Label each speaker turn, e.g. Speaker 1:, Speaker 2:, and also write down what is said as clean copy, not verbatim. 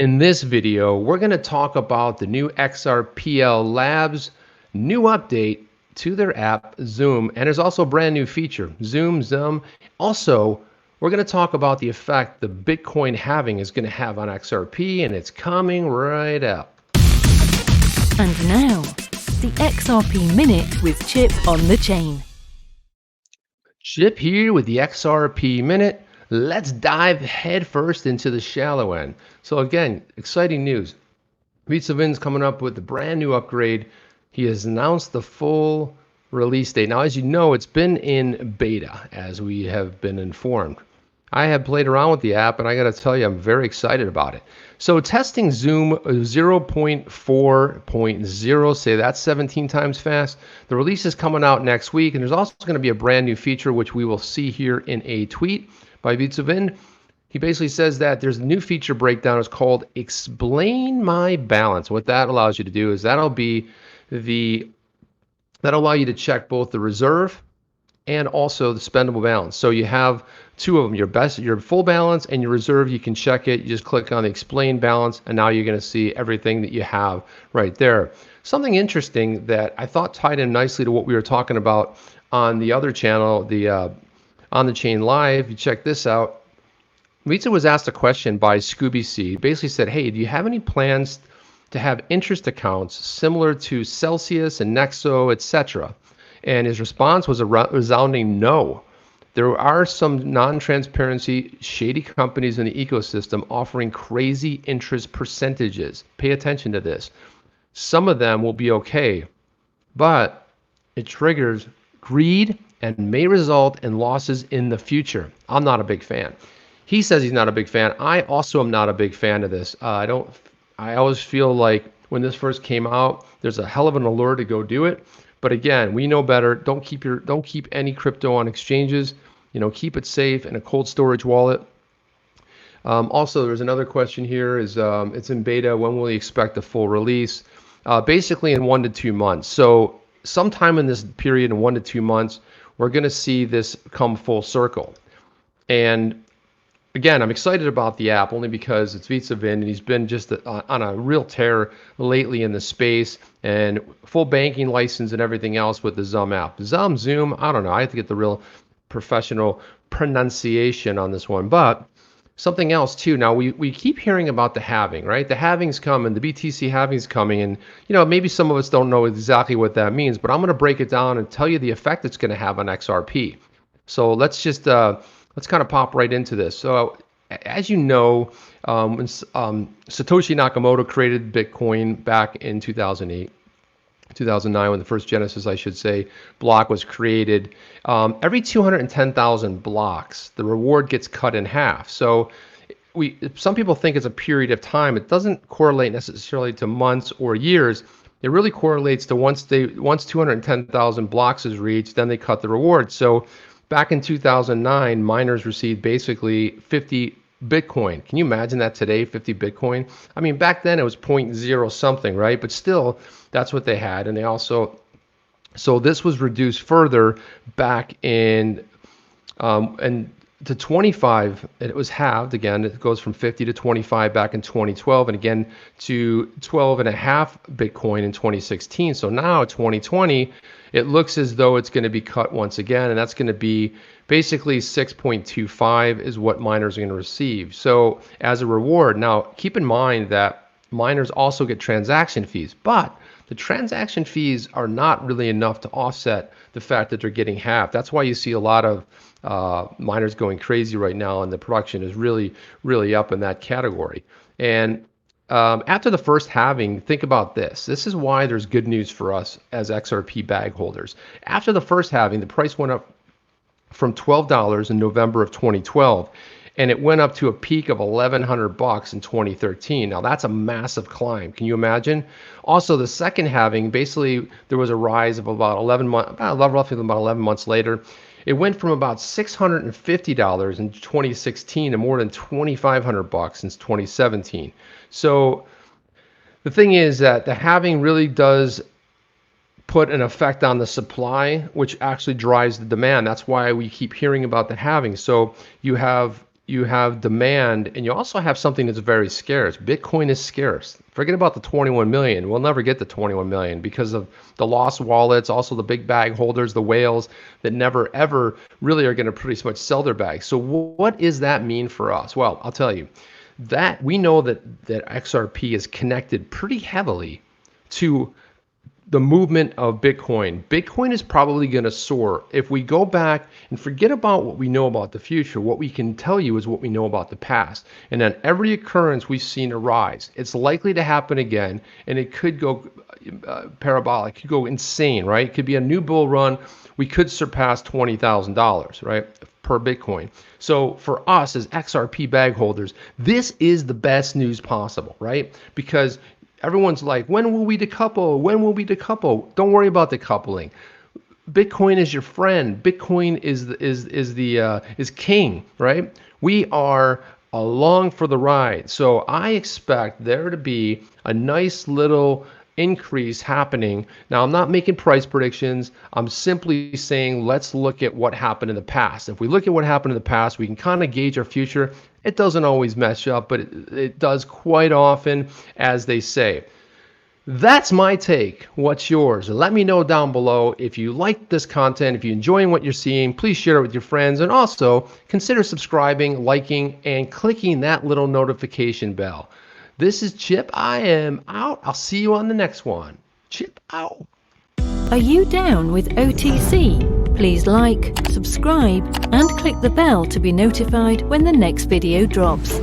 Speaker 1: In this video, we're going to talk about the new XRPL Labs new update to their app, Zoom, and there's also a brand new feature, Zoom. Also, we're going to talk about the effect the Bitcoin halving is going to have on XRP, and it's coming right up.
Speaker 2: And now, the XRP Minute with Chip on the chain.
Speaker 1: Chip here with the XRP Minute. Let's dive headfirst into the shallow end. So again, exciting news. Vitsavin's coming up with a brand new upgrade. He has announced the full release date. Now, as you know, it's been in beta, as we have been informed. I have played around with the app, and I got to tell you, I'm very excited about it. So testing Zoom 0.4.0, say that's 17 times fast. The release is coming out next week, and there's also going to be a brand new feature, which we will see here in a tweet by Vitsavin. He basically says that there's a new feature breakdown. It's called Explain My Balance. What that allows you to do is that'll allow you to check both the reserve and also the spendable balance. So you have two of them, your full balance and your reserve. You can check it. You just click on the explain balance, and now you're going to see everything that you have right there. Something interesting that I thought tied in nicely to what we were talking about on the other channel, the On the Chain Live. You check this out. Vitsa was asked a question by Scooby C. Basically said, hey, do you have any plans to have interest accounts similar to Celsius and Nexo, etc.? And his response was a resounding no. There are some non-transparency, shady companies in the ecosystem offering crazy interest percentages. Pay attention to this. Some of them will be okay, but it triggers greed and may result in losses in the future. I'm not a big fan. He says he's not a big fan. I also am not a big fan of this. I always feel like when this first came out, there's a hell of an allure to go do it. But again, we know better. Don't keep any crypto on exchanges. Keep it safe in a cold storage wallet. Also, there's another question here. It's in beta. When will we expect the full release? Basically, in 1 to 2 months. So sometime in this period, in 1 to 2 months, we're going to see this come full circle. And again, I'm excited about the app only because it's Vitsavin, and he's been just on a real tear lately in the space, and full banking license and everything else with the Zoom app. Zoom, I don't know. I have to get the real professional pronunciation on this one. But something else too. Now we keep hearing about the halving, right? The halving's coming, the BTC halving's coming, and maybe some of us don't know exactly what that means, but I'm going to break it down and tell you the effect it's going to have on XRP. So let's kind of pop right into this. So as you know, Satoshi Nakamoto created Bitcoin back in 2008. 2009, when the first Genesis, I should say, block was created. Every 210,000 blocks, the reward gets cut in half. So some people think it's a period of time. It doesn't correlate necessarily to months or years. It really correlates to once 210,000 blocks is reached, then they cut the reward. So back in 2009, miners received basically 50 Bitcoin. Can you imagine that today, 50 Bitcoin? I mean, back then it was 0.0 something, right? But still, that's what they had. And so this was reduced further back in, and to 25, it was halved again. It goes from 50 to 25 back in 2012, and again to 12.5 Bitcoin in 2016. So now 2020, it looks as though it's going to be cut once again, and that's going to be basically 6.25 is what miners are going to receive. So as a reward, now keep in mind that miners also get transaction fees, but the transaction fees are not really enough to offset the fact that they're getting halved. That's why you see a lot of miners going crazy right now, and the production is really, really up in that category. And after the first halving, think about this. This is why there's good news for us as XRP bag holders. After the first halving, the price went up from $12 in November of 2012, and it went up to a peak of $1,100 in 2013. Now that's a massive climb. Can you imagine? Also, the second halving, basically there was a rise of about roughly about 11 months later. It went from about $650 in 2016 to more than $2,500 since 2017. So the thing is that the halving really does put an effect on the supply, which actually drives the demand. That's why we keep hearing about the halving. So you have you have demand, and you also have something that's very scarce. Bitcoin is scarce. Forget about the 21 million. We'll never get the 21 million because of the lost wallets, also the big bag holders, the whales that never ever really are going to pretty much sell their bags. So what does that mean for us? Well, I'll tell you that we know that XRP is connected pretty heavily to the movement of Bitcoin. Bitcoin is probably going to soar. If we go back and forget about what we know about the future, what we can tell you is what we know about the past. And on every occurrence, we've seen a rise. It's likely to happen again, and it could go parabolic, it could go insane, right? It could be a new bull run. We could surpass $20,000, right, per Bitcoin. So for us as XRP bag holders, this is the best news possible, right? Because everyone's like, when will we decouple? When will we decouple? Don't worry about decoupling. Bitcoin is your friend. Bitcoin is king, right? We are along for the ride. So I expect there to be a nice little increase happening. Now, I'm not making price predictions. I'm simply saying let's look at what happened in the past. If we look at what happened in the past, we can kind of gauge our future. It doesn't always mesh up, but it does quite often, as they say. That's my take. What's yours? Let me know down below. If you like this content, if you're enjoying what you're seeing, please share it with your friends, and also consider subscribing, liking, and clicking that little notification bell. This is Chip. I am out. I'll see you on the next one. Chip out.
Speaker 2: Are you down with OTC? Please like, subscribe, and click the bell to be notified when the next video drops.